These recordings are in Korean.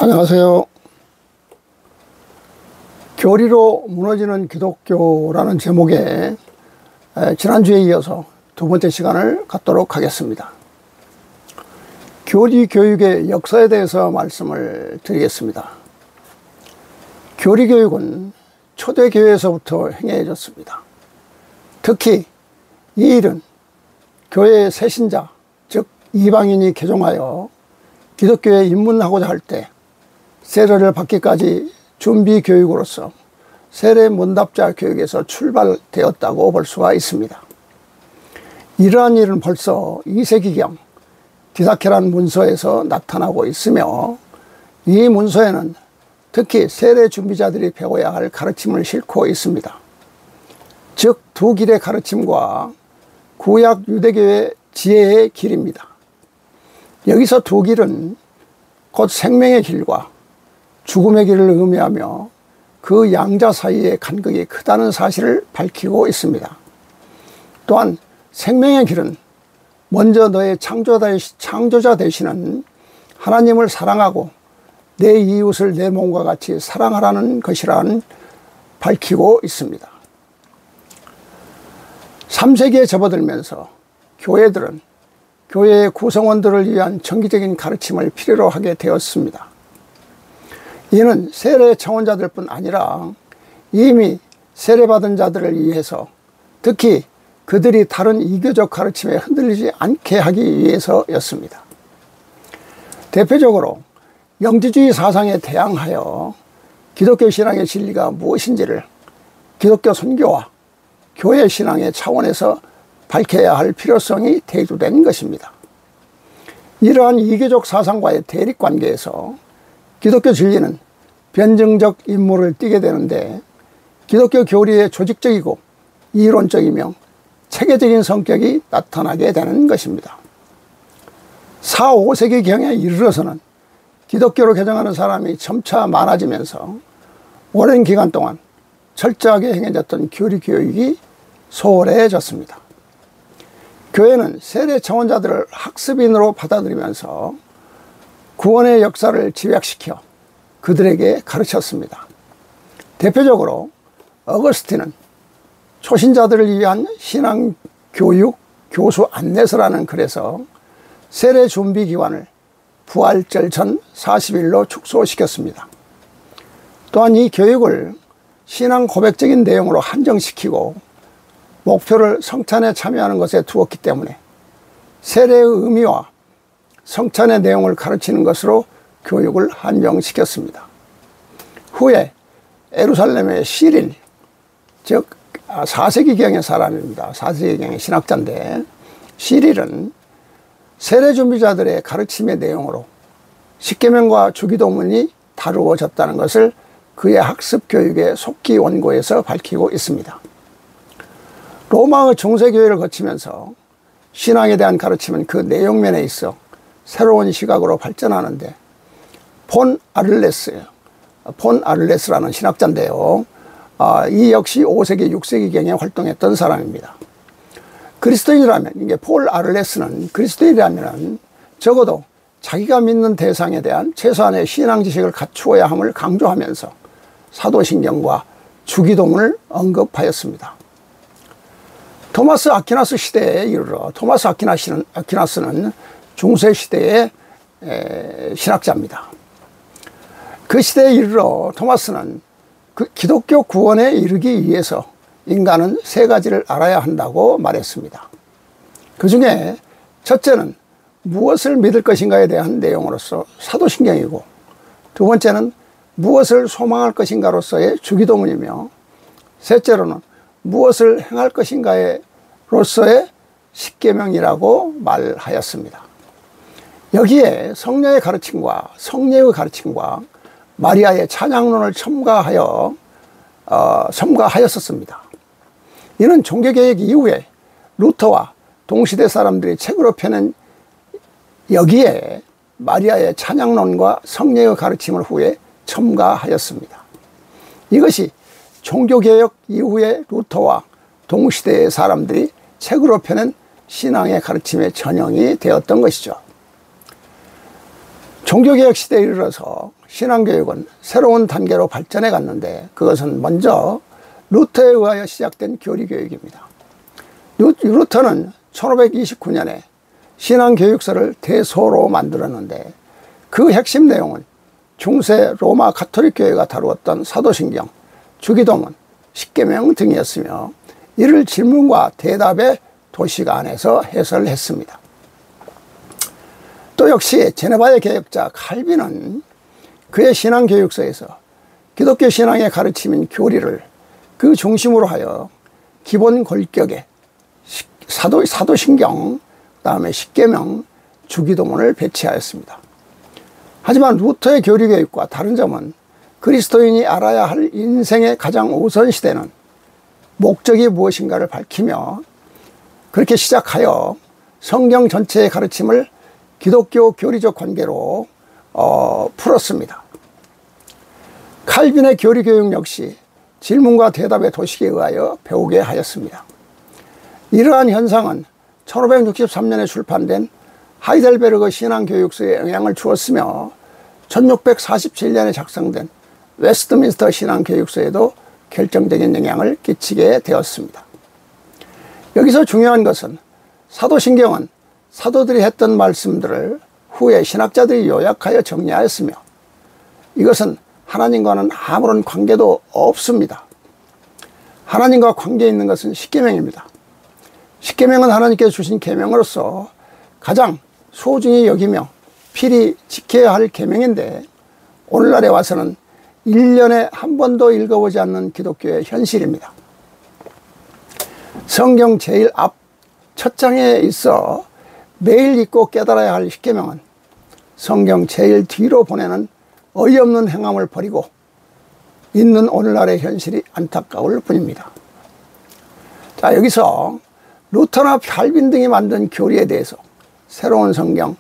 안녕하세요. 교리로 무너지는 기독교라는 제목의 지난주에 이어서 두 번째 시간을 갖도록 하겠습니다. 교리 교육의 역사에 대해서 말씀을 드리겠습니다. 교리 교육은 초대교회에서부터 행해졌습니다. 특히 이 일은 교회의 새신자, 즉 이방인이 개종하여 기독교에 입문하고자 할 때 세례를 받기까지 준비 교육으로서 세례 문답자 교육에서 출발되었다고 볼 수가 있습니다. 이러한 일은 벌써 2세기경 디다케란 문서에서 나타나고 있으며, 이 문서에는 특히 세례 준비자들이 배워야 할 가르침을 싣고 있습니다. 즉 두 길의 가르침과 구약 유대교의 지혜의 길입니다. 여기서 두 길은 곧 생명의 길과 죽음의 길을 의미하며 그 양자 사이의 간극이 크다는 사실을 밝히고 있습니다. 또한 생명의 길은 먼저 너의 창조자 되시는 하나님을 사랑하고 내 이웃을 내 몸과 같이 사랑하라는 것이라는 밝히고 있습니다. 3세기에 접어들면서 교회들은 교회의 구성원들을 위한 정기적인 가르침을 필요로 하게 되었습니다. 이는 세례 청원자들뿐 아니라 이미 세례받은 자들을 위해서, 특히 그들이 다른 이교적 가르침에 흔들리지 않게 하기 위해서였습니다. 대표적으로 영지주의 사상에 대항하여 기독교 신앙의 진리가 무엇인지를 기독교 선교와 교회 신앙의 차원에서 밝혀야 할 필요성이 대두된 것입니다. 이러한 이교적 사상과의 대립관계에서 기독교 진리는 변증적 임무를 띠게 되는데, 기독교 교리의 조직적이고 이론적이며 체계적인 성격이 나타나게 되는 것입니다. 4, 5세기경에 이르러서는 기독교로 개종하는 사람이 점차 많아지면서 오랜 기간 동안 철저하게 행해졌던 교리 교육이 소홀해졌습니다. 교회는 세례 청원자들을 학습인으로 받아들이면서 구원의 역사를 집약시켜 그들에게 가르쳤습니다. 대표적으로 어거스틴은 초신자들을 위한 신앙교육 교수 안내서라는 글에서 세례 준비 기간을 부활절 전 40일로 축소시켰습니다. 또한 이 교육을 신앙 고백적인 내용으로 한정시키고 목표를 성찬에 참여하는 것에 두었기 때문에 세례의 의미와 성찬의 내용을 가르치는 것으로 교육을 한정시켰습니다. 후에 예루살렘의 시릴, 즉 4세기경의 사람입니다. 4세기경의 신학자인데, 시릴은 세례 준비자들의 가르침의 내용으로 십계명과 주기도문이 다루어졌다는 것을 그의 학습 교육의 속기 원고에서 밝히고 있습니다. 로마의 중세교회를 거치면서 신앙에 대한 가르침은 그 내용면에 있어 새로운 시각으로 발전하는데, 폰 아를레스라는 신학자인데요, 이 역시 5세기, 6세기경에 활동했던 사람입니다. 그리스도인이라면, 이게 폴 아를레스는 그리스도인이라면 적어도 자기가 믿는 대상에 대한 최소한의 신앙 지식을 갖추어야 함을 강조하면서 사도신경과 주기도문을 언급하였습니다. 토마스 아퀴나스 시대에 이르러, 토마스 아퀴나스는 중세 시대의 신학자입니다. 그 시대에 이르러 토마스는 그 기독교 구원에 이르기 위해서 인간은 세 가지를 알아야 한다고 말했습니다. 그 중에 첫째는 무엇을 믿을 것인가에 대한 내용으로서 사도신경이고, 두 번째는 무엇을 소망할 것인가로서의 주기도문이며, 셋째로는 무엇을 행할 것인가로서의 십계명이라고 말하였습니다. 여기에 성령의 가르침과 성례의 가르침과 마리아의 찬양론을 첨가하였었습니다. 이는 종교개혁 이후에 루터와 동시대 사람들이 책으로 펴낸 여기에 마리아의 찬양론과 성례의 가르침을 후에 첨가하였습니다. 이것이 종교개혁 이후에 루터와 동시대의 사람들이 책으로 펴낸 신앙의 가르침의 전형이 되었던 것이죠. 종교개혁 시대에 이르러서 신앙교육은 새로운 단계로 발전해 갔는데 그것은 먼저 루터에 의하여 시작된 교리교육입니다. 루터는 1529년에 신앙교육서를 대소로 만들었는데 그 핵심 내용은 중세 로마 가톨릭 교회가 다루었던 사도신경, 주기도문, 십계명 등이었으며 이를 질문과 대답의 도식 안에서 해설했습니다. 또 역시 제네바의 개혁자 칼빈은 그의 신앙교육서에서 기독교 신앙의 가르침인 교리를 그 중심으로 하여 기본 골격에 사도신경, 그다음에 십계명, 주기도문을 배치하였습니다. 하지만 루터의 교리교육과 다른 점은 그리스도인이 알아야 할 인생의 가장 우선시되는 목적이 무엇인가를 밝히며 그렇게 시작하여 성경 전체의 가르침을 기독교 교리적 관계로 풀었습니다. 칼빈의 교리교육 역시 질문과 대답의 도식에 의하여 배우게 하였습니다. 이러한 현상은 1563년에 출판된 하이델베르그 신앙교육서에 영향을 주었으며 1647년에 작성된 웨스트민스터 신앙교육서에도 결정적인 영향을 끼치게 되었습니다. 여기서 중요한 것은 사도신경은 사도들이 했던 말씀들을 후에 신학자들이 요약하여 정리하였으며 이것은 하나님과는 아무런 관계도 없습니다. 하나님과 관계 있는 것은 십계명입니다. 십계명은 하나님께서 주신 계명으로서 가장 소중히 여기며 필히 지켜야 할 계명인데 오늘날에 와서는 1년에 한 번도 읽어보지 않는 기독교의 현실입니다. 성경 제일 앞 첫 장에 있어 매일 읽고 깨달아야 할 십계명은 성경 제일 뒤로 보내는 어이없는 행함을 버리고 있는 오늘날의 현실이 안타까울 뿐입니다. 자, 여기서 루터나 칼빈 등이 만든 교리에 대해서 새로운 성경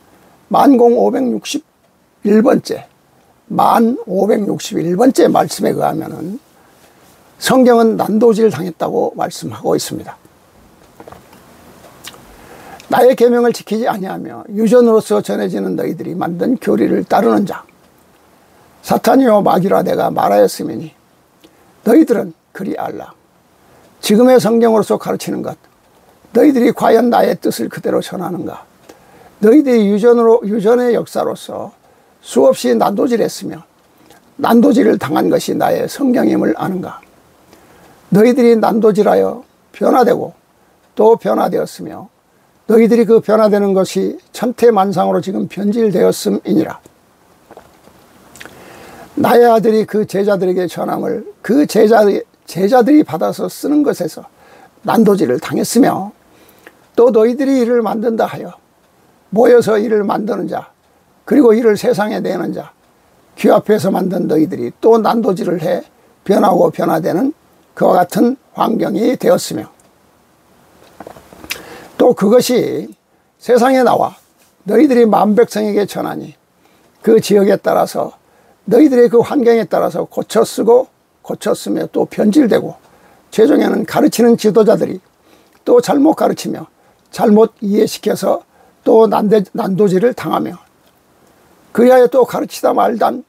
1561번째 말씀에 의하면 성경은 난도질 당했다고 말씀하고 있습니다. 나의 계명을 지키지 아니하며 유전으로서 전해지는 너희들이 만든 교리를 따르는 자 사탄이요 마귀라 내가 말하였으니 너희들은 그리 알라. 지금의 성경으로서 가르치는 것 너희들이 과연 나의 뜻을 그대로 전하는가. 너희들이 유전의 역사로서 수없이 난도질했으며 난도질을 당한 것이 나의 성경임을 아는가. 너희들이 난도질하여 변화되고 또 변화되었으며 너희들이 그 변화되는 것이 천태만상으로 지금 변질되었음이니라. 나의 아들이 그 제자들에게 전함을 그 제자들이 받아서 쓰는 것에서 난도질을 당했으며 또 너희들이 이를 만든다 하여 모여서 이를 만드는 자 그리고 이를 세상에 내는 자 귀 앞에서 만든 너희들이 또 난도질을 해 변하고 변화되는 그와 같은 환경이 되었으며 또 그것이 세상에 나와 너희들이 만백성에게 전하니 그 지역에 따라서 너희들의 그 환경에 따라서 고쳤으며 또 변질되고 최종에는 가르치는 지도자들이 또 잘못 가르치며 잘못 이해시켜서 또 난도질을 당하며 그리하여 또 가르치다 말단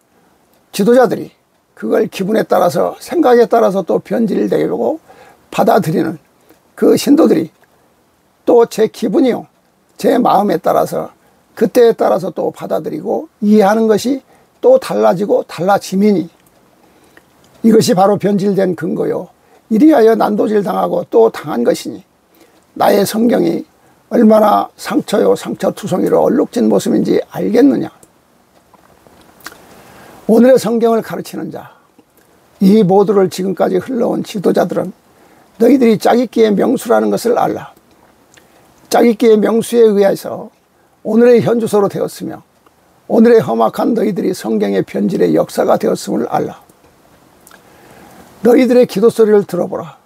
지도자들이 그걸 기분에 따라서 생각에 따라서 또 변질되고 받아들이는 그 신도들이 또 제 기분이요 제 마음에 따라서 그때에 따라서 또 받아들이고 이해하는 것이 또 달라지고 달라지미니 이것이 바로 변질된 근거요 이리하여 난도질 당하고 또 당한 것이니 나의 성경이 얼마나 상처투성이로 얼룩진 모습인지 알겠느냐. 오늘의 성경을 가르치는 자, 이 모두를 지금까지 흘러온 지도자들은 너희들이 짜깁기의 명수라는 것을 알라. 짜깁기의 명수에 의해서 오늘의 현주소로 되었으며 오늘의 험악한 너희들이 성경의 변질의 역사가 되었음을 알라. 너희들의 기도 소리를 들어보라.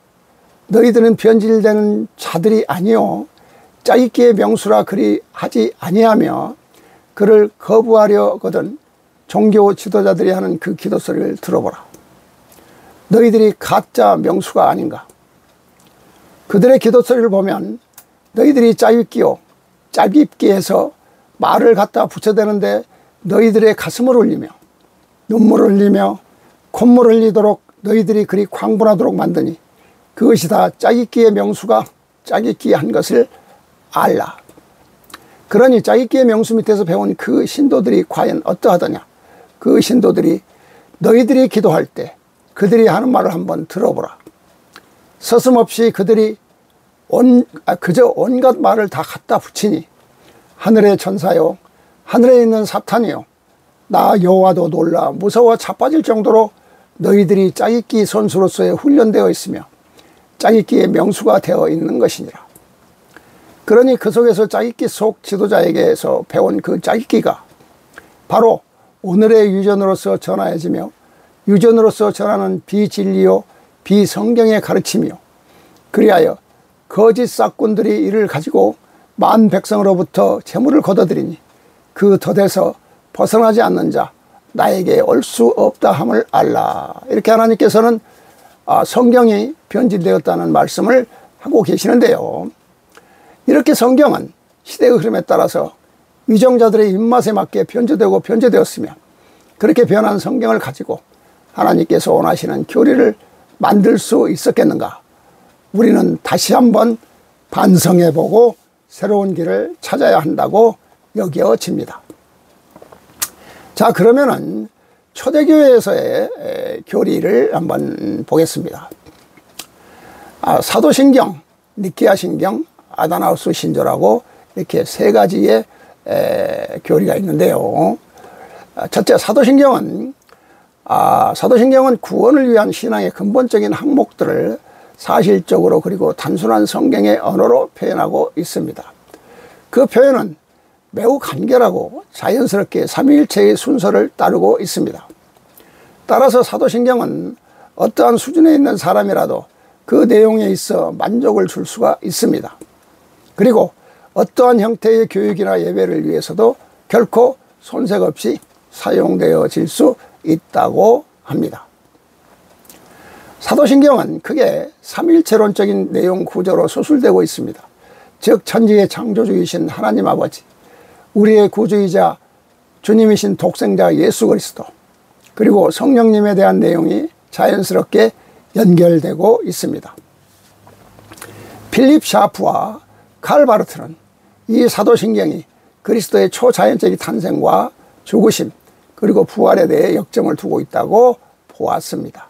너희들은 변질되는 자들이 아니요 짜깁기의 명수라 그리 하지 아니하며 그를 거부하려거든 종교 지도자들이 하는 그 기도 소리를 들어보라. 너희들이 가짜 명수가 아닌가. 그들의 기도 소리를 보면 너희들이 짜깁기에서 말을 갖다 붙여대는데 너희들의 가슴을 울리며 눈물을 흘리며 콧물을 흘리도록 너희들이 그리 광분하도록 만드니 그것이 다 짜깁기의 명수가 짜깁기 한 것을 알라. 그러니 짜깁기의 명수 밑에서 배운 그 신도들이 과연 어떠하더냐. 그 신도들이 너희들이 기도할 때 그들이 하는 말을 한번 들어보라. 서슴없이 그들이 그저 온갖 말을 다 갖다 붙이니 하늘의 천사요 하늘에 있는 사탄이요 나 여호와도 놀라 무서워 자빠질 정도로 너희들이 짜깁기 선수로서의 훈련되어 있으며 짜깁기의 명수가 되어 있는 것이니라. 그러니 그 속에서 짜깁기 속 지도자에게서 배운 그 짜깁기가 바로 오늘의 유전으로서 전하여지며 유전으로서 전하는 비진리요 비성경의 가르침이요 그리하여 거짓 싹꾼들이 이를 가지고 만 백성으로부터 재물을 거둬들이니 그 덫에서 벗어나지 않는 자 나에게 올 수 없다 함을 알라. 이렇게 하나님께서는 성경이 변질되었다는 말씀을 하고 계시는데요. 이렇게 성경은 시대의 흐름에 따라서 위정자들의 입맛에 맞게 변조되고 변조되었으며 그렇게 변한 성경을 가지고 하나님께서 원하시는 교리를 만들 수 있었겠는가? 우리는 다시 한번 반성해보고 새로운 길을 찾아야 한다고 여겨집니다. 자, 그러면은 초대교회에서의 교리를 한번 보겠습니다. 사도신경, 니케아신경, 아다나우스 신조라고 이렇게 세 가지의 교리가 있는데요. 첫째, 사도신경은 구원을 위한 신앙의 근본적인 항목들을 사실적으로 그리고 단순한 성경의 언어로 표현하고 있습니다. 그 표현은 매우 간결하고 자연스럽게 삼위일체의 순서를 따르고 있습니다. 따라서 사도신경은 어떠한 수준에 있는 사람이라도 그 내용에 있어 만족을 줄 수가 있습니다. 그리고 어떠한 형태의 교육이나 예배를 위해서도 결코 손색 없이 사용되어질 수 있다고 합니다. 사도신경은 크게 삼위일체론적인 내용 구조로 소술되고 있습니다. 즉 천지의 창조주이신 하나님 아버지, 우리의 구주이자 주님이신 독생자 예수 그리스도, 그리고 성령님에 대한 내용이 자연스럽게 연결되고 있습니다. 필립 샤프와 칼 바르트는 이 사도신경이 그리스도의 초자연적인 탄생과 죽으심 그리고 부활에 대해 역점을 두고 있다고 보았습니다.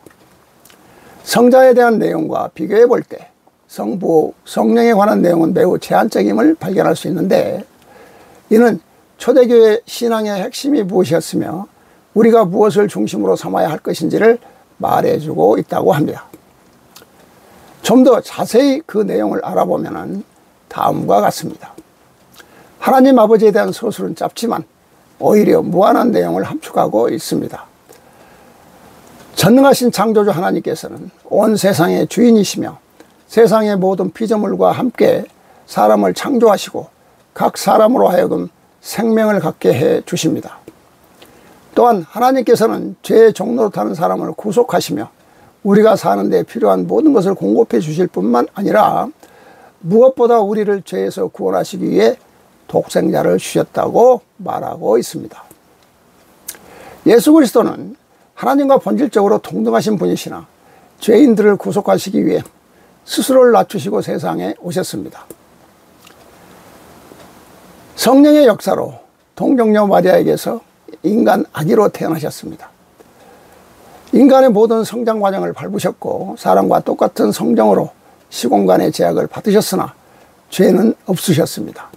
성자에 대한 내용과 비교해 볼 때 성부, 성령에 관한 내용은 매우 제한적임을 발견할 수 있는데 이는 초대교회 신앙의 핵심이 무엇이었으며 우리가 무엇을 중심으로 삼아야 할 것인지를 말해주고 있다고 합니다. 좀 더 자세히 그 내용을 알아보면 다음과 같습니다. 하나님 아버지에 대한 서술은 짧지만 오히려 무한한 내용을 함축하고 있습니다. 전능하신 창조주 하나님께서는 온 세상의 주인이시며 세상의 모든 피조물과 함께 사람을 창조하시고 각 사람으로 하여금 생명을 갖게 해 주십니다. 또한 하나님께서는 죄의 종로로 타는 사람을 구속하시며 우리가 사는 데 필요한 모든 것을 공급해 주실 뿐만 아니라 무엇보다 우리를 죄에서 구원하시기 위해 독생자를 주셨다고 말하고 있습니다. 예수 그리스도는 하나님과 본질적으로 동등하신 분이시나 죄인들을 구속하시기 위해 스스로를 낮추시고 세상에 오셨습니다. 성령의 역사로 동정녀 마리아에게서 인간 아기로 태어나셨습니다. 인간의 모든 성장 과정을 밟으셨고 사람과 똑같은 성정으로 시공간의 제약을 받으셨으나 죄는 없으셨습니다.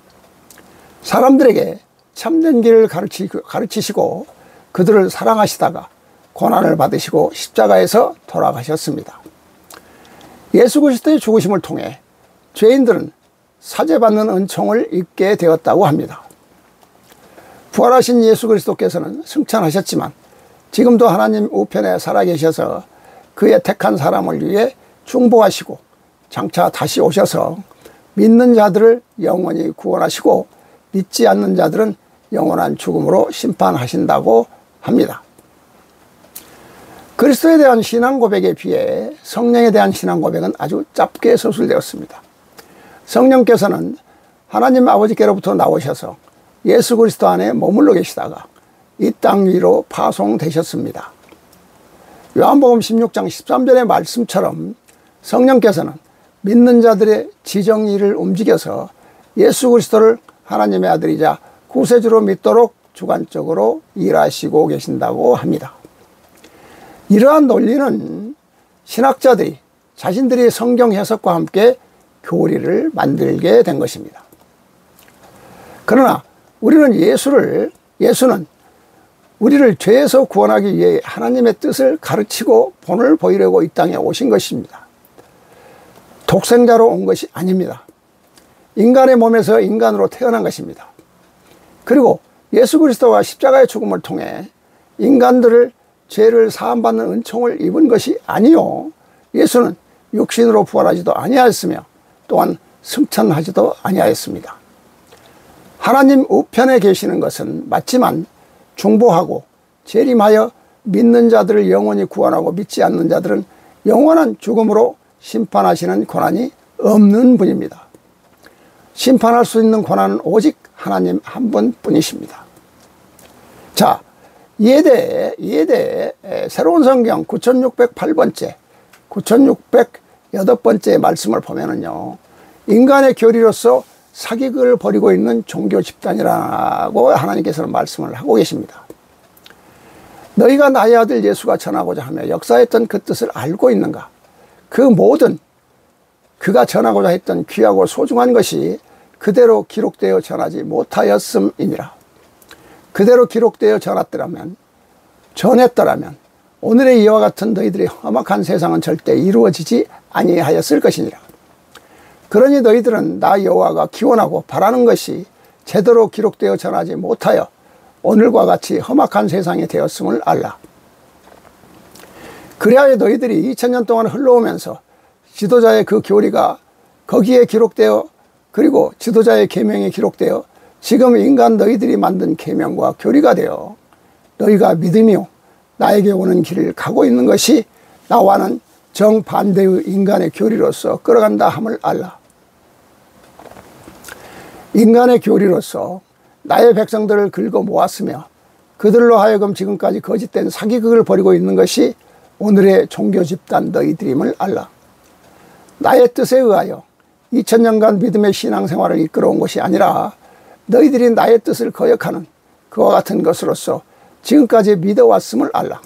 사람들에게 참된 길을 가르치시고 그들을 사랑하시다가 고난을 받으시고 십자가에서 돌아가셨습니다. 예수 그리스도의 죽으심을 통해 죄인들은 사죄받는 은총을 입게 되었다고 합니다. 부활하신 예수 그리스도께서는 승천하셨지만 지금도 하나님 우편에 살아계셔서 그의 택한 사람을 위해 중보하시고 장차 다시 오셔서 믿는 자들을 영원히 구원하시고 믿지 않는 자들은 영원한 죽음으로 심판하신다고 합니다. 그리스도에 대한 신앙 고백에 비해 성령에 대한 신앙 고백은 아주 짧게 서술되었습니다. 성령께서는 하나님 아버지께로부터 나오셔서 예수 그리스도 안에 머물러 계시다가 이 땅 위로 파송되셨습니다. 요한복음 16장 13절의 말씀처럼 성령께서는 믿는 자들의 지정의를 움직여서 예수 그리스도를 하나님의 아들이자 구세주로 믿도록 주관적으로 일하시고 계신다고 합니다. 이러한 논리는 신학자들이 자신들이 성경 해석과 함께 교리를 만들게 된 것입니다. 그러나 우리는 예수는 우리를 죄에서 구원하기 위해 하나님의 뜻을 가르치고 본을 보이려고 이 땅에 오신 것입니다. 독생자로 온 것이 아닙니다. 인간의 몸에서 인간으로 태어난 것입니다. 그리고 예수 그리스도가 십자가의 죽음을 통해 인간들을 죄를 사함받는 은총을 입은 것이 아니요, 예수는 육신으로 부활하지도 아니하였으며 또한 승천하지도 아니하였습니다. 하나님 우편에 계시는 것은 맞지만 중보하고 재림하여 믿는 자들을 영원히 구원하고 믿지 않는 자들은 영원한 죽음으로 심판하시는 권한이 없는 분입니다. 심판할 수 있는 권한은 오직 하나님 한 분뿐이십니다. 자, 이에 대해 새로운 성경 9608번째, 9608번째 말씀을 보면은요, 인간의 교리로서 사기극을 벌이고 있는 종교 집단이라고 하나님께서는 말씀을 하고 계십니다. 너희가 나의 아들 예수가 전하고자 하며 역사했던 그 뜻을 알고 있는가? 그 모든 그가 전하고자 했던 귀하고 소중한 것이 그대로 기록되어 전하지 못하였음이니라. 그대로 기록되어 전했더라면 오늘의 이와 같은 너희들의 험악한 세상은 절대 이루어지지 아니하였을 것이니라. 그러니 너희들은 나 여호와가 기원하고 바라는 것이 제대로 기록되어 전하지 못하여 오늘과 같이 험악한 세상이 되었음을 알라. 그리하여 너희들이 2000년 동안 흘러오면서 지도자의 그 교리가 거기에 기록되어, 그리고 지도자의 계명이 기록되어 지금 인간 너희들이 만든 계명과 교리가 되어 너희가 믿으며 나에게 오는 길을 가고 있는 것이 나와는 정반대의 인간의 교리로서 끌어간다 함을 알라. 인간의 교리로서 나의 백성들을 긁어 모았으며 그들로 하여금 지금까지 거짓된 사기극을 벌이고 있는 것이 오늘의 종교 집단 너희들임을 알라. 나의 뜻에 의하여 2000년간 믿음의 신앙생활을 이끌어온 것이 아니라 너희들이 나의 뜻을 거역하는 그와 같은 것으로서 지금까지 믿어왔음을 알라.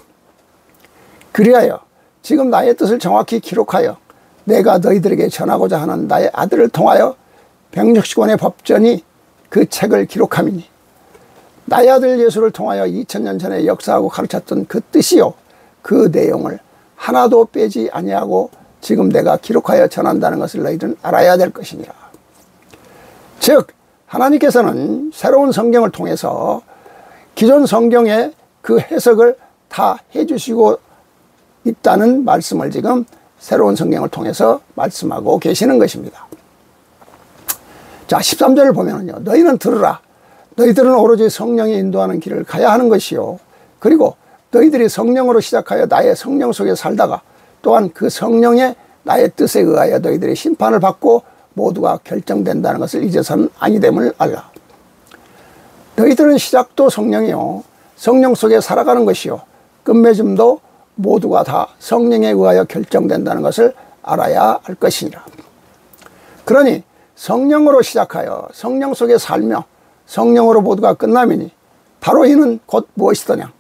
그리하여 지금 나의 뜻을 정확히 기록하여 내가 너희들에게 전하고자 하는 나의 아들을 통하여 160권의 법전이 그 책을 기록함이니 나의 아들 예수를 통하여 2000년 전에 역사하고 가르쳤던 그 뜻이요, 그 내용을 하나도 빼지 아니하고 지금 내가 기록하여 전한다는 것을 너희들은 알아야 될 것이니라. 즉 하나님께서는 새로운 성경을 통해서 기존 성경의 그 해석을 다 해주시고 있다는 말씀을 지금 새로운 성경을 통해서 말씀하고 계시는 것입니다. 자, 13절을 보면요, 너희는 들으라. 너희들은 오로지 성령이 인도하는 길을 가야 하는 것이요, 그리고 너희들이 성령으로 시작하여 나의 성령 속에 살다가 또한 그 성령의 나의 뜻에 의하여 너희들이 심판을 받고 모두가 결정된다는 것을 이제서는 아니됨을 알라. 너희들은 시작도 성령이요, 성령 속에 살아가는 것이요, 끝맺음도 모두가 다 성령에 의하여 결정된다는 것을 알아야 할 것이니라. 그러니 성령으로 시작하여 성령 속에 살며 성령으로 모두가 끝남이니 바로 이는 곧 무엇이더냐?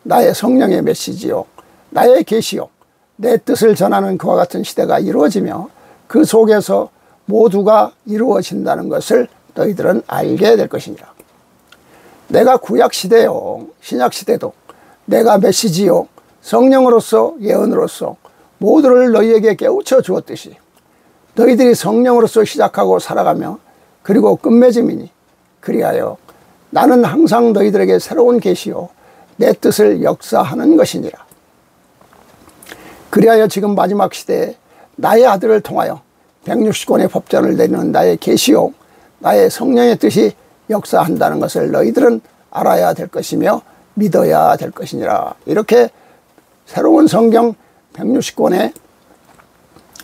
나의 성령의 메시지요, 나의 계시요, 내 뜻을 전하는 그와 같은 시대가 이루어지며 그 속에서 모두가 이루어진다는 것을 너희들은 알게 될 것이니라. 내가 구약시대요 신약시대도 내가 메시지요 성령으로서 예언으로서 모두를 너희에게 깨우쳐 주었듯이 너희들이 성령으로서 시작하고 살아가며 그리고 끝맺음이니 그리하여 나는 항상 너희들에게 새로운 계시요 내 뜻을 역사하는 것이니라. 그리하여 지금 마지막 시대에 나의 아들을 통하여 160권의 법전을 내리는 나의 계시요 나의 성령의 뜻이 역사한다는 것을 너희들은 알아야 될 것이며 믿어야 될 것이니라. 이렇게 새로운 성경 160권에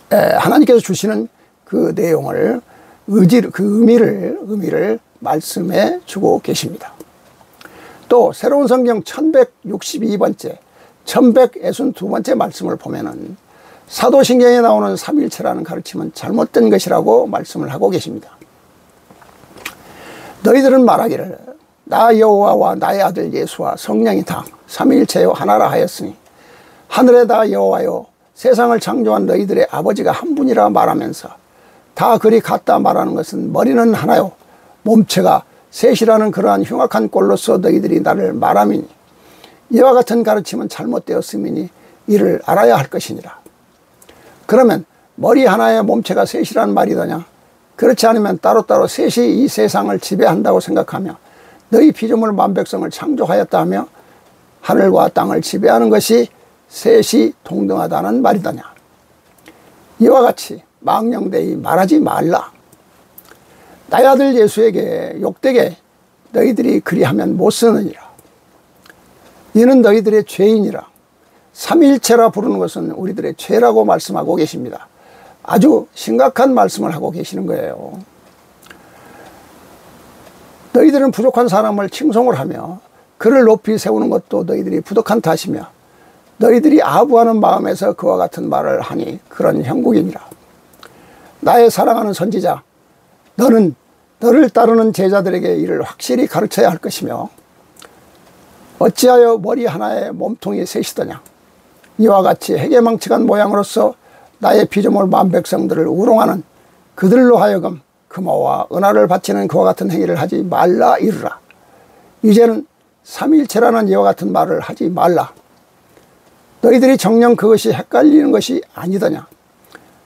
하나님께서 주시는 그 내용을 그 의미를 말씀해 주고 계십니다. 또 새로운 성경 1162번째, 1162번째 말씀을 보면은 사도신경에 나오는 삼위일체라는 가르침은 잘못된 것이라고 말씀을 하고 계십니다. 너희들은 말하기를 나 여호와와 나의 아들 예수와 성령이 다 삼위일체요 하나라 하였으니 하늘에 다 여호와요 세상을 창조한 너희들의 아버지가 한 분이라 말하면서 다 그리 같다 말하는 것은 머리는 하나요 몸체가 셋이라는 그러한 흉악한 꼴로서 너희들이 나를 말함이니 이와 같은 가르침은 잘못되었음이니 이를 알아야 할 것이니라. 그러면 머리 하나에 몸체가 셋이라는 말이더냐? 그렇지 않으면 따로따로 셋이 이 세상을 지배한다고 생각하며 너희 피조물 만백성을 창조하였다 하며 하늘과 땅을 지배하는 것이 셋이 동등하다는 말이더냐? 이와 같이 망령되이 말하지 말라. 나의 아들 예수에게 욕되게 너희들이 그리하면 못 쓰느니라. 이는 너희들의 죄인이라. 삼위일체라 부르는 것은 우리들의 죄라고 말씀하고 계십니다. 아주 심각한 말씀을 하고 계시는 거예요. 너희들은 부족한 사람을 칭송을 하며 그를 높이 세우는 것도 너희들이 부족한 탓이며 너희들이 아부하는 마음에서 그와 같은 말을 하니 그런 형국이니라. 나의 사랑하는 선지자, 너는 너를 따르는 제자들에게 이를 확실히 가르쳐야 할 것이며 어찌하여 머리 하나에 몸통이 셋이더냐. 이와 같이 해계망측한 모양으로서 나의 피조물 만백성들을 우롱하는 그들로 하여금 금화와 은화를 바치는 그와 같은 행위를 하지 말라 이르라. 이제는 삼위일체라는 이와 같은 말을 하지 말라. 너희들이 정녕 그것이 헷갈리는 것이 아니더냐.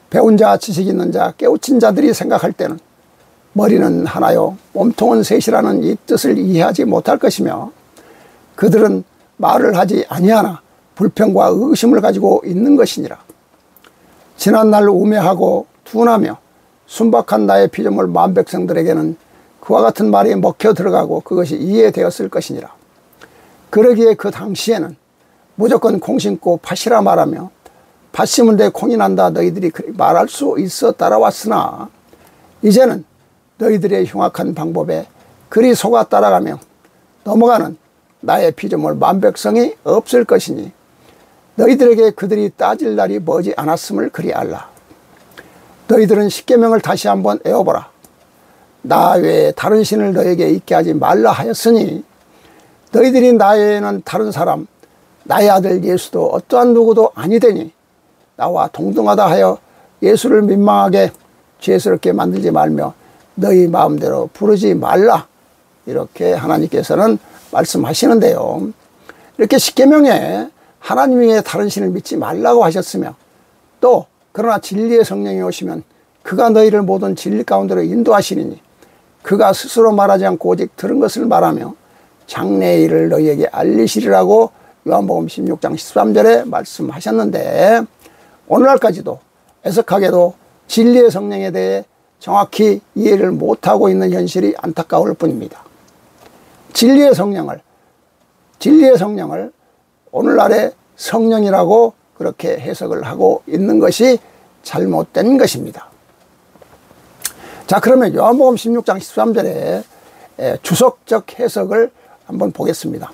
배운 자, 지식 있는 자, 깨우친 자들이 생각할 때는 머리는 하나요 몸통은 셋이라는 이 뜻을 이해하지 못할 것이며 그들은 말을 하지 아니하나 불평과 의심을 가지고 있는 것이니라. 지난날 우매하고 둔하며 순박한 나의 피조물 만백성들에게는 그와 같은 말이 먹혀 들어가고 그것이 이해되었을 것이니라. 그러기에 그 당시에는 무조건 콩 심고 팥이라 말하며 팥 심은 데 콩이 난다 너희들이 말할 수 있어 따라왔으나 이제는 너희들의 흉악한 방법에 그리 속아 따라가며 넘어가는 나의 피조물 만백성이 없을 것이니 너희들에게 그들이 따질 날이 머지 않았음을 그리 알라. 너희들은 십계명을 다시 한번 외워보라. 나 외에 다른 신을 너에게 있게 하지 말라 하였으니 너희들이 나 외에는 다른 사람 나의 아들 예수도 어떠한 누구도 아니되니 나와 동등하다 하여 예수를 민망하게 죄스럽게 만들지 말며 너희 마음대로 부르지 말라. 이렇게 하나님께서는 말씀하시는데요. 이렇게 십계명에 하나님 외에 다른 신을 믿지 말라고 하셨으며 또 그러나 진리의 성령이 오시면 그가 너희를 모든 진리 가운데로 인도하시리니 그가 스스로 말하지 않고 오직 들은 것을 말하며 장래의 일을 너희에게 알리시리라고 요한복음 16장 13절에 말씀하셨는데 오늘날까지도 애석하게도 진리의 성령에 대해 정확히 이해를 못하고 있는 현실이 안타까울 뿐입니다. 진리의 성령을 오늘날의 성령이라고 그렇게 해석을 하고 있는 것이 잘못된 것입니다. 자, 그러면 요한복음 16장 13절에 주석적 해석을 한번 보겠습니다.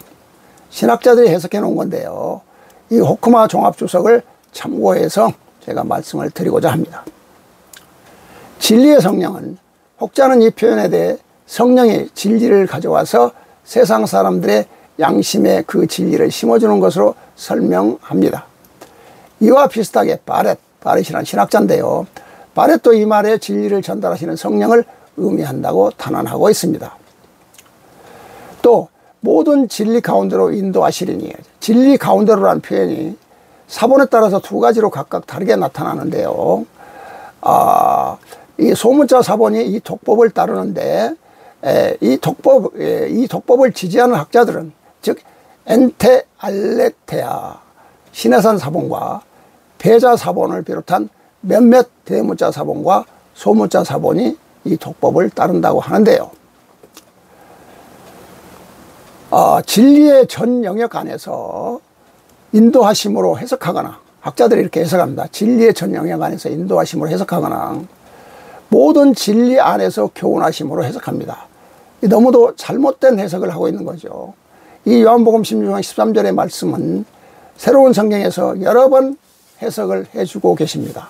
신학자들이 해석해 놓은 건데요. 이 호크마 종합주석을 참고해서 제가 말씀을 드리고자 합니다. 진리의 성령은 혹자는 이 표현에 대해 성령이 진리를 가져와서 세상 사람들의 양심에 그 진리를 심어주는 것으로 설명합니다. 이와 비슷하게 바렛이라는 신학자인데요. 바렛도 이 말에 진리를 전달하시는 성령을 의미한다고 탄원하고 있습니다. 또 모든 진리 가운데로 인도하시리니 진리 가운데로라는 표현이 사본에 따라서 두 가지로 각각 다르게 나타나는데요. 이 소문자 사본이 이 독법을 따르는데 이 독법을 지지하는 학자들은 즉 엔테 알렉테아 신해산 사본과 배자 사본을 비롯한 몇몇 대문자 사본과 소문자 사본이 이 독법을 따른다고 하는데요. 진리의 전 영역 안에서 인도하심으로 해석하거나 학자들이 이렇게 해석합니다. 진리의 전 영역 안에서 인도하심으로 해석하거나 모든 진리 안에서 교훈하심으로 해석합니다. 너무도 잘못된 해석을 하고 있는 거죠. 이 요한복음 16장 13절의 말씀은 새로운 성경에서 여러 번 해석을 해주고 계십니다.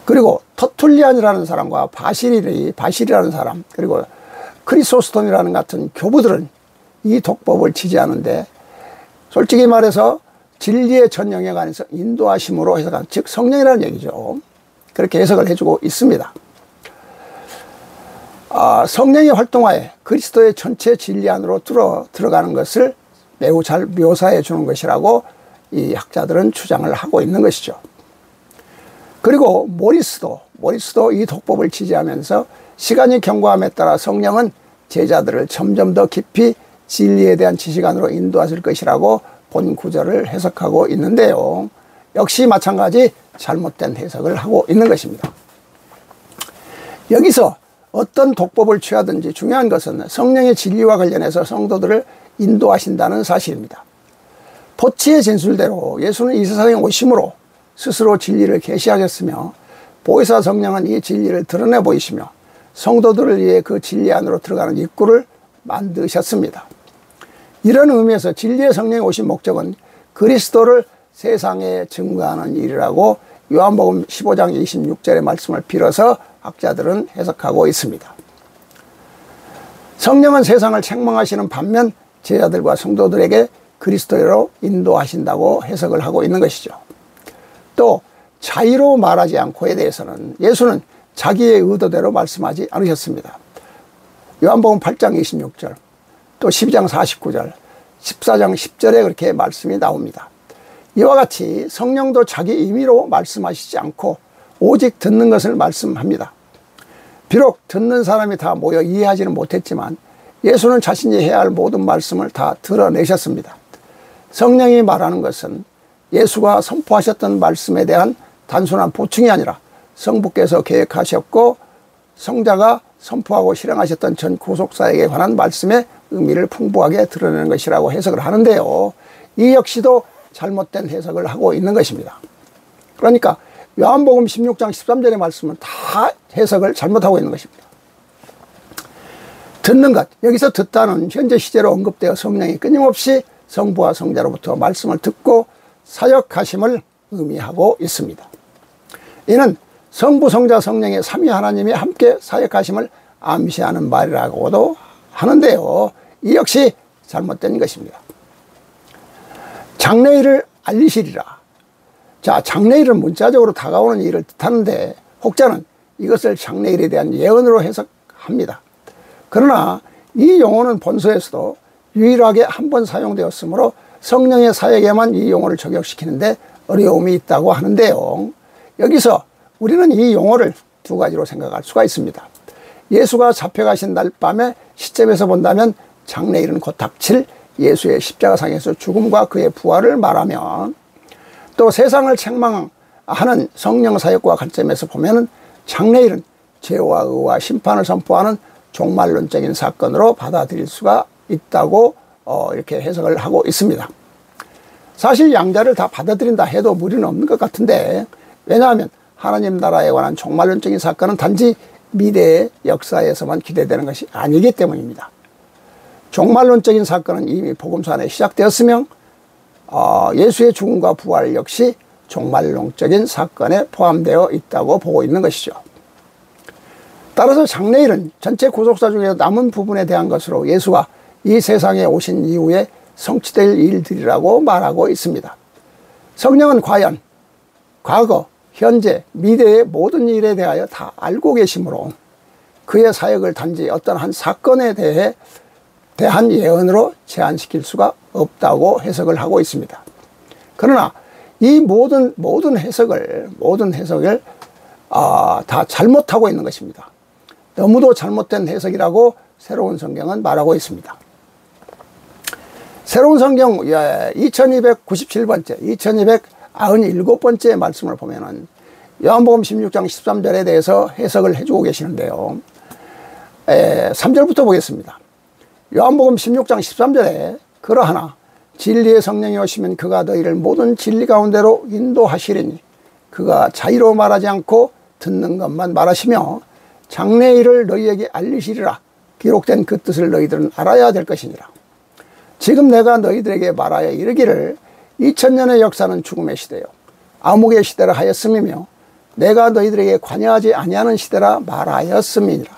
그리고 터툴리안이라는 사람과 바실이라는 사람, 그리고 크리소스톰이라는 같은 교부들은 이 독법을 지지하는데, 솔직히 말해서 진리의 전 영역 안에서 인도하심으로 해석한, 즉 성령이라는 얘기죠. 그렇게 해석을 해주고 있습니다. 성령의 활동하에 그리스도의 전체 진리 안으로 들어가는 것을 매우 잘 묘사해 주는 것이라고 이 학자들은 주장을 하고 있는 것이죠. 그리고 모리스도 이 독법을 지지하면서 시간이 경과함에 따라 성령은 제자들을 점점 더 깊이 진리에 대한 지식 안으로 인도하실 것이라고 본 구절을 해석하고 있는데요. 역시 마찬가지 잘못된 해석을 하고 있는 것입니다. 여기서 어떤 독법을 취하든지 중요한 것은 성령의 진리와 관련해서 성도들을 인도하신다는 사실입니다. 포치의 진술대로 예수는 이 세상에 오심으로 스스로 진리를 계시하셨으며, 보혜사 성령은 이 진리를 드러내 보이시며 성도들을 위해 그 진리 안으로 들어가는 입구를 만드셨습니다. 이런 의미에서 진리의 성령이 오신 목적은 그리스도를 세상에 증거하는 일이라고 요한복음 15장 26절의 말씀을 빌어서 학자들은 해석하고 있습니다. 성령은 세상을 책망하시는 반면 제자들과 성도들에게 그리스도로 인도하신다고 해석을 하고 있는 것이죠. 또 자의로 말하지 않고에 대해서는 예수는 자기의 의도대로 말씀하지 않으셨습니다. 요한복음 8장 26절, 또 12장 49절, 14장 10절에 그렇게 말씀이 나옵니다. 이와 같이 성령도 자기 임의로 말씀하시지 않고 오직 듣는 것을 말씀합니다. 비록 듣는 사람이 다 모여 이해하지는 못했지만 예수는 자신이 해야 할 모든 말씀을 다 드러내셨습니다. 성령이 말하는 것은 예수가 선포하셨던 말씀에 대한 단순한 보충이 아니라 성부께서 계획하셨고 성자가 선포하고 실행하셨던 전 구속사에게 관한 말씀의 의미를 풍부하게 드러내는 것이라고 해석을 하는데요. 이 역시도 잘못된 해석을 하고 있는 것입니다. 그러니까 요한복음 16장 13절의 말씀은 다 해석을 잘못하고 있는 것입니다. 듣는 것, 여기서 듣다는 현재 시제로 언급되어 성령이 끊임없이 성부와 성자로부터 말씀을 듣고 사역하심을 의미하고 있습니다. 이는 성부, 성자, 성령의 삼위 하나님이 함께 사역하심을 암시하는 말이라고도 하는데요. 이 역시 잘못된 것입니다. 장래일을 알리시리라. 자, 장래일은 문자적으로 다가오는 일을 뜻하는데 혹자는 이것을 장래일에 대한 예언으로 해석합니다. 그러나 이 용어는 본서에서도 유일하게 한 번 사용되었으므로 성령의 사역에만 이 용어를 적용시키는데 어려움이 있다고 하는데요. 여기서 우리는 이 용어를 두 가지로 생각할 수가 있습니다. 예수가 잡혀가신 날 밤의 시점에서 본다면 장래일은 곧 닥칠 예수의 십자가상에서 죽음과 그의 부활을 말하면, 또 세상을 책망하는 성령 사역과 관점에서 보면은 장래일은 죄와 의와 심판을 선포하는 종말론적인 사건으로 받아들일 수가 있다고 이렇게 해석을 하고 있습니다. 사실 양자를 다 받아들인다 해도 무리는 없는 것 같은데, 왜냐하면 하나님 나라에 관한 종말론적인 사건은 단지 미래의 역사에서만 기대되는 것이 아니기 때문입니다. 종말론적인 사건은 이미 복음서 안에 시작되었으며 예수의 죽음과 부활 역시 종말론적인 사건에 포함되어 있다고 보고 있는 것이죠. 따라서 장래일은 전체 구속사 중에 남은 부분에 대한 것으로 예수가 이 세상에 오신 이후에 성취될 일들이라고 말하고 있습니다. 성령은 과연 과거, 현재, 미래의 모든 일에 대하여 다 알고 계시므로 그의 사역을 단지 어떤 한 사건에 대한 예언으로 제한시킬 수가 없다고 해석을 하고 있습니다. 그러나 이 모든 해석을 다 잘못하고 있는 것입니다. 너무도 잘못된 해석이라고 새로운 성경은 말하고 있습니다. 새로운 성경 2297번째, 2297번째 말씀을 보면은 요한복음 16장 13절에 대해서 해석을 해주고 계시는데요. 3절부터 보겠습니다. 요한복음 16장 13절에 그러하나 진리의 성령이 오시면 그가 너희를 모든 진리 가운데로 인도하시리니 그가 자의로 말하지 않고 듣는 것만 말하시며 장래일을 너희에게 알리시리라. 기록된 그 뜻을 너희들은 알아야 될 것이니라. 지금 내가 너희들에게 말하여 이르기를 2000년의 역사는 죽음의 시대요 암흑의 시대라 하였음이며 내가 너희들에게 관여하지 아니하는 시대라 말하였음이니라.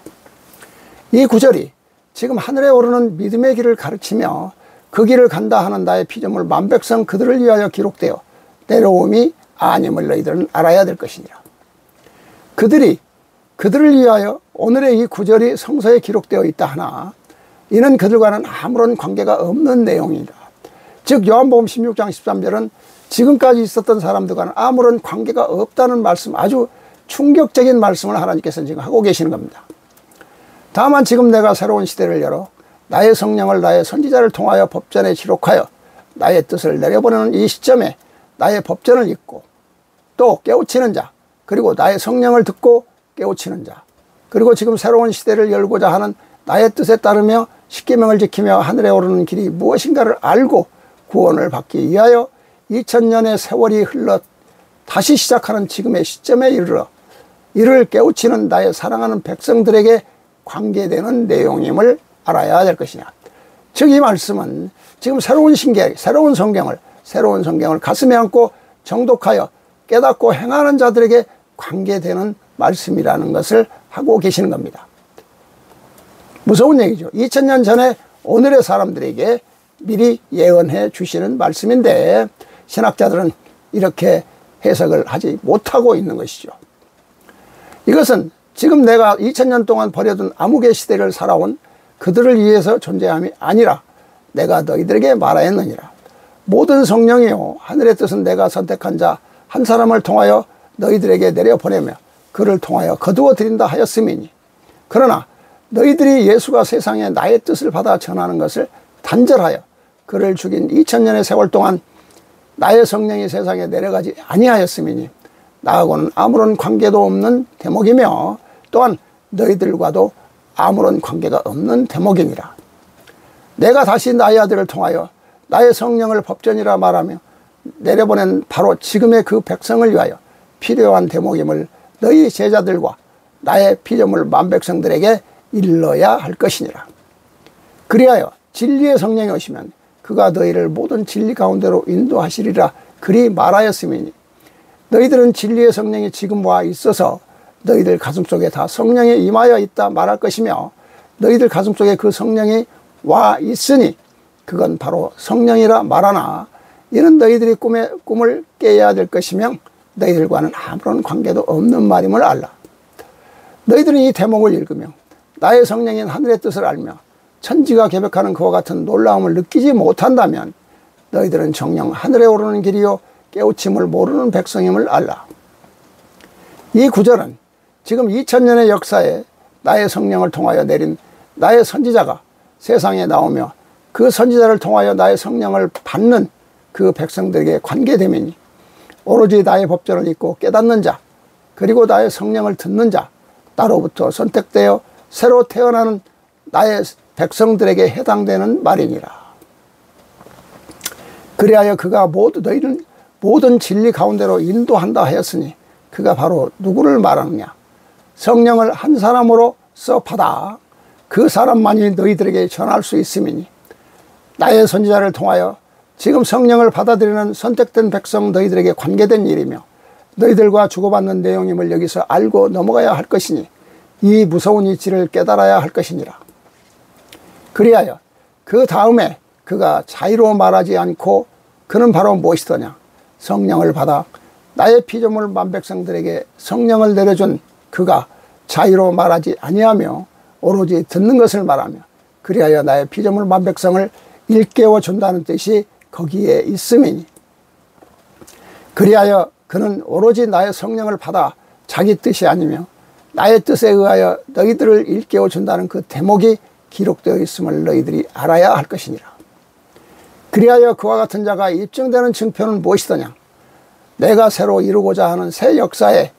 이 구절이 지금 하늘에 오르는 믿음의 길을 가르치며 그 길을 간다 하는 나의 피조물 만백성 그들을 위하여 기록되어 내려옴이 아님을 너희들은 알아야 될 것이니라. 그들을 위하여 오늘의 이 구절이 성서에 기록되어 있다 하나 이는 그들과는 아무런 관계가 없는 내용이다. 즉 요한복음 16장 13절은 지금까지 있었던 사람들과는 아무런 관계가 없다는 말씀, 아주 충격적인 말씀을 하나님께서 지금 하고 계시는 겁니다. 다만 지금 내가 새로운 시대를 열어 나의 성령을 나의 선지자를 통하여 법전에 기록하여 나의 뜻을 내려보내는 이 시점에 나의 법전을 읽고 또 깨우치는 자, 그리고 나의 성령을 듣고 깨우치는 자, 그리고 지금 새로운 시대를 열고자 하는 나의 뜻에 따르며 십계명을 지키며 하늘에 오르는 길이 무엇인가를 알고 구원을 받기 위하여 2000년의 세월이 흘러 다시 시작하는 지금의 시점에 이르러 이를 깨우치는 나의 사랑하는 백성들에게 관계되는 내용임을 알아야 될 것이냐. 즉 이 말씀은 지금 새로운 성경을 가슴에 안고 정독하여 깨닫고 행하는 자들에게 관계되는 말씀이라는 것을 하고 계시는 겁니다. 무서운 얘기죠. 2000년 전에 오늘의 사람들에게 미리 예언해 주시는 말씀인데 신학자들은 이렇게 해석을 하지 못하고 있는 것이죠. 이것은 지금 내가 2000년 동안 버려둔 암흑의 시대를 살아온 그들을 위해서 존재함이 아니라 내가 너희들에게 말하였느니라. 모든 성령이요 하늘의 뜻은 내가 선택한 자 한 사람을 통하여 너희들에게 내려보내며 그를 통하여 거두어 드린다 하였음이니 그러나 너희들이 예수가 세상에 나의 뜻을 받아 전하는 것을 단절하여 그를 죽인 2000년의 세월 동안 나의 성령이 세상에 내려가지 아니하였음이니 나하고는 아무런 관계도 없는 대목이며 또한 너희들과도 아무런 관계가 없는 대목이니라. 내가 다시 나의 아들을 통하여 나의 성령을 법전이라 말하며 내려보낸 바로 지금의 그 백성을 위하여 필요한 대목임을 너희 제자들과 나의 피조물 만백성들에게 일러야 할 것이니라. 그리하여 진리의 성령이 오시면 그가 너희를 모든 진리 가운데로 인도하시리라 그리 말하였음이니 너희들은 진리의 성령이 지금 와 있어서 너희들 가슴속에 다 성령이 임하여 있다 말할 것이며 너희들 가슴속에 그 성령이 와 있으니 그건 바로 성령이라 말하나 이는 너희들이 꿈을 깨야 될 것이며 너희들과는 아무런 관계도 없는 말임을 알라. 너희들은 이 대목을 읽으며 나의 성령인 하늘의 뜻을 알며 천지가 개벽하는 그와 같은 놀라움을 느끼지 못한다면 너희들은 정녕 하늘에 오르는 길이요 깨우침을 모르는 백성임을 알라. 이 구절은 지금 2000년의 역사에 나의 성령을 통하여 내린 나의 선지자가 세상에 나오며 그 선지자를 통하여 나의 성령을 받는 그 백성들에게 관계되매니 오로지 나의 법전을 읽고 깨닫는 자 그리고 나의 성령을 듣는 자 나로부터 선택되어 새로 태어나는 나의 백성들에게 해당되는 말이니라. 그리하여 그가 너희는 모든 진리 가운데로 인도한다 하였으니 그가 바로 누구를 말하느냐. 성령을 한 사람으로서 받아 그 사람만이 너희들에게 전할 수 있음이니 나의 선지자를 통하여 지금 성령을 받아들이는 선택된 백성 너희들에게 관계된 일이며 너희들과 주고받는 내용임을 여기서 알고 넘어가야 할 것이니 이 무서운 이치를 깨달아야 할 것이니라. 그리하여 그 다음에 그가 자의로 말하지 않고 그는 바로 무엇이더냐. 성령을 받아 나의 피조물 만백성들에게 성령을 내려준 그가 자의로 말하지 아니하며 오로지 듣는 것을 말하며 그리하여 나의 피조물 만백성을 일깨워 준다는 뜻이 거기에 있음이니 그리하여 그는 오로지 나의 성령을 받아 자기 뜻이 아니며 나의 뜻에 의하여 너희들을 일깨워 준다는 그 대목이 기록되어 있음을 너희들이 알아야 할 것이니라. 그리하여 그와 같은 자가 입증되는 증표는 무엇이더냐. 내가 새로 이루고자 하는 새 역사에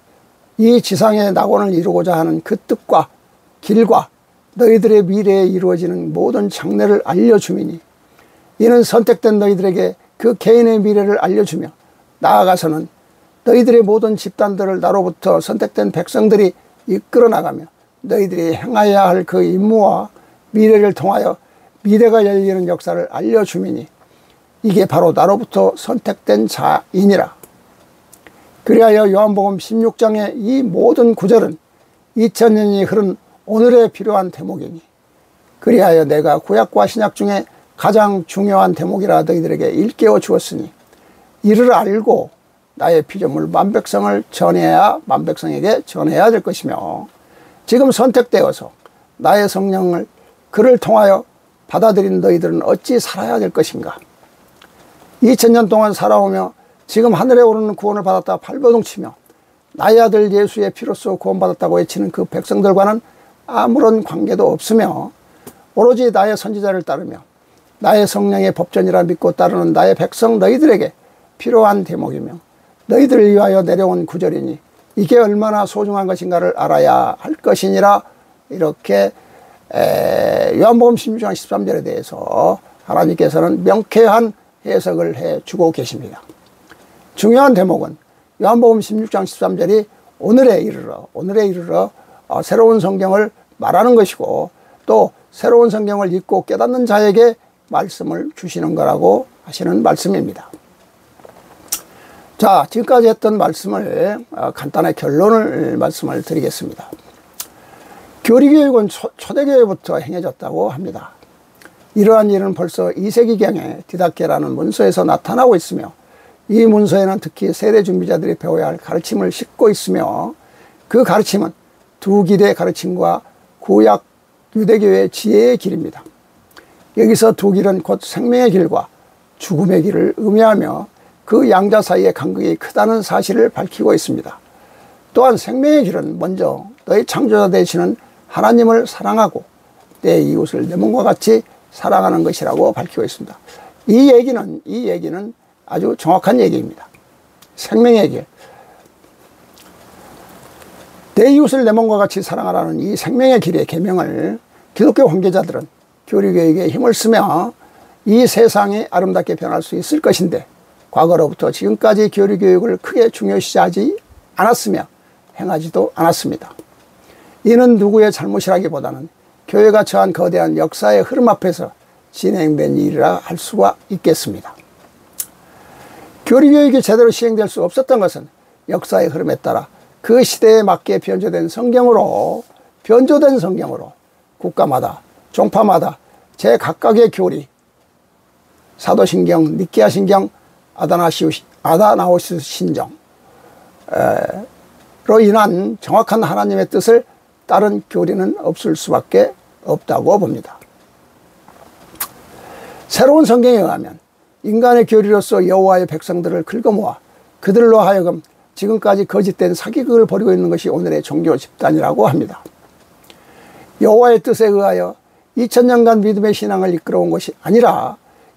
이 지상의 낙원을 이루고자 하는 그 뜻과 길과 너희들의 미래에 이루어지는 모든 장래를 알려주미니 이는 선택된 너희들에게 그 개인의 미래를 알려주며 나아가서는 너희들의 모든 집단들을 나로부터 선택된 백성들이 이끌어 나가며 너희들이 행하여야 할 그 임무와 미래를 통하여 미래가 열리는 역사를 알려주미니 이게 바로 나로부터 선택된 자이니라. 그리하여 요한복음 16장의 이 모든 구절은 2000년이 흐른 오늘에 필요한 대목이니 그리하여 내가 구약과 신약 중에 가장 중요한 대목이라 너희들에게 일깨워 주었으니 이를 알고 나의 피조물 만백성을 만백성에게 전해야 될 것이며 지금 선택되어서 나의 성령을 그를 통하여 받아들인 너희들은 어찌 살아야 될 것인가. 2000년 동안 살아오며 지금 하늘에 오르는 구원을 받았다 발버둥치며 나의 아들 예수의 피로써 구원받았다고 외치는 그 백성들과는 아무런 관계도 없으며 오로지 나의 선지자를 따르며 나의 성령의 법전이라 믿고 따르는 나의 백성 너희들에게 필요한 대목이며 너희들을 위하여 내려온 구절이니 이게 얼마나 소중한 것인가를 알아야 할 것이니라. 이렇게 요한복음 16장 13절에 대해서 하나님께서는 명쾌한 해석을 해주고 계십니다. 중요한 대목은 요한복음 16장 13절이 오늘에 이르러 새로운 성경을 말하는 것이고 또 새로운 성경을 읽고 깨닫는 자에게 말씀을 주시는 거라고 하시는 말씀입니다. 자, 지금까지 했던 말씀을 간단하게 결론을 말씀을 드리겠습니다. 교리교육은 초대교회부터 행해졌다고 합니다. 이러한 일은 벌써 2세기경에 디다케라는 문서에서 나타나고 있으며 이 문서에는 특히 세대 준비자들이 배워야 할 가르침을 싣고 있으며 그 가르침은 두 길의 가르침과 구약 유대교회의 지혜의 길입니다. 여기서 두 길은 곧 생명의 길과 죽음의 길을 의미하며 그 양자 사이의 간극이 크다는 사실을 밝히고 있습니다. 또한 생명의 길은 먼저 너희 창조자 되시는 하나님을 사랑하고 내 이웃을 내 몸과 같이 사랑하는 것이라고 밝히고 있습니다. 이 얘기는 아주 정확한 얘기입니다. 생명의 길. 내 이웃을 내 몸과 같이 사랑하라는 이 생명의 길의 계명을 기독교 관계자들은 교리교육에 힘을 쓰며 이 세상이 아름답게 변할 수 있을 것인데 과거로부터 지금까지 교리교육을 크게 중요시하지 않았으며 행하지도 않았습니다. 이는 누구의 잘못이라기보다는 교회가 처한 거대한 역사의 흐름 앞에서 진행된 일이라 할 수가 있겠습니다. 교리교육이 제대로 시행될 수 없었던 것은 역사의 흐름에 따라 그 시대에 맞게 변조된 성경으로 국가마다 종파마다 제각각의 교리, 사도신경, 니케아 신경, 아다나우스 신정로 인한 정확한 하나님의 뜻을 따른 교리는 없을 수밖에 없다고 봅니다. 새로운 성경에 의하면 인간의 교리로서 여호와의 백성들을 긁어모아 그들로 하여금 지금까지 거짓된 사기극을 벌이고 있는 것이 오늘의 종교 집단이라고 합니다. 여호와의 뜻에 의하여 2000년간 믿음의 신앙을 이끌어온 것이 아니라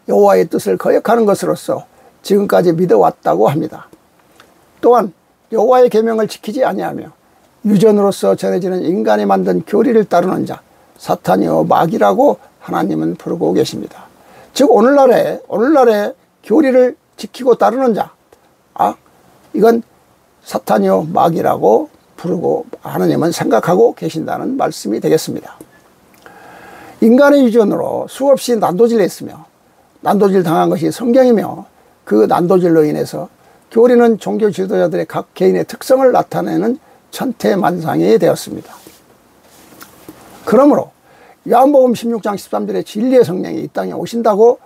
여호와의 뜻을 거역하는 것으로서 지금까지 믿어왔다고 합니다. 또한 여호와의 계명을 지키지 아니하며 유전으로서 전해지는 인간이 만든 교리를 따르는 자, 사탄이요 마귀라고 하나님은 부르고 계십니다. 즉 오늘날의 교리를 지키고 따르는 자, 이건 사탄이요 마귀라고 부르고 하나님은 생각하고 계신다는 말씀이 되겠습니다. 인간의 유전으로 수없이 난도질을 했으며 난도질 당한 것이 성경이며 그 난도질로 인해서 교리는 종교 지도자들의 각 개인의 특성을 나타내는 천태만상이 되었습니다. 그러므로 요한복음 16장 13절에 진리의 성령이 이 땅에 오신다고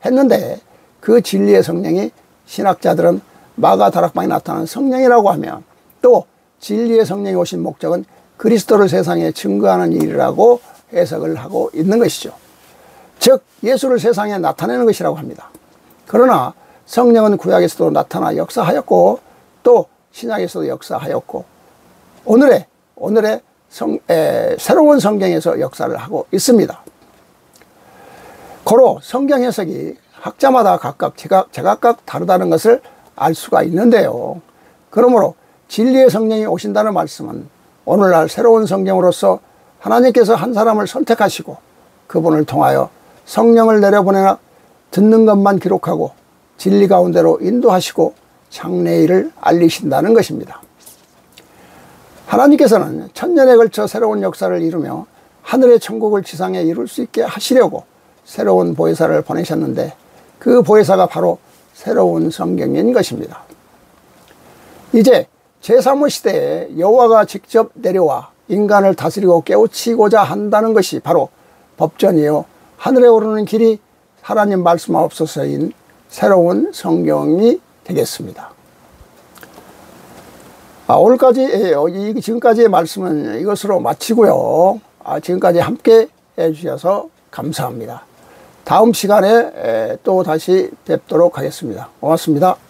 했는데 그 진리의 성령이 신학자들은 마가 다락방에 나타나는 성령이라고 하며 또 진리의 성령이 오신 목적은 그리스도를 세상에 증거하는 일이라고 해석을 하고 있는 것이죠. 즉 예수를 세상에 나타내는 것이라고 합니다. 그러나 성령은 구약에서도 나타나 역사하였고 또 신약에서도 역사하였고 오늘의 새로운 성경에서 역사를 하고 있습니다. 고로 성경 해석이 학자마다 각각 제각각 다르다는 것을 알 수가 있는데요. 그러므로 진리의 성령이 오신다는 말씀은 오늘날 새로운 성경으로서 하나님께서 한 사람을 선택하시고 그분을 통하여 성령을 내려보내나 듣는 것만 기록하고 진리 가운데로 인도하시고 장래일을 알리신다는 것입니다. 하나님께서는 천년에 걸쳐 새로운 역사를 이루며 하늘의 천국을 지상에 이룰 수 있게 하시려고 새로운 보혜사를 보내셨는데 그 보혜사가 바로 새로운 성경인 것입니다. 이제 제3의 시대에 여호와가 직접 내려와 인간을 다스리고 깨우치고자 한다는 것이 바로 법전이요 하늘에 오르는 길이 하나님 말씀하옵소서인 새로운 성경이 되겠습니다. 지금까지의 말씀은 이것으로 마치고요. 지금까지 함께 해주셔서 감사합니다. 다음 시간에 또 다시 뵙도록 하겠습니다. 고맙습니다.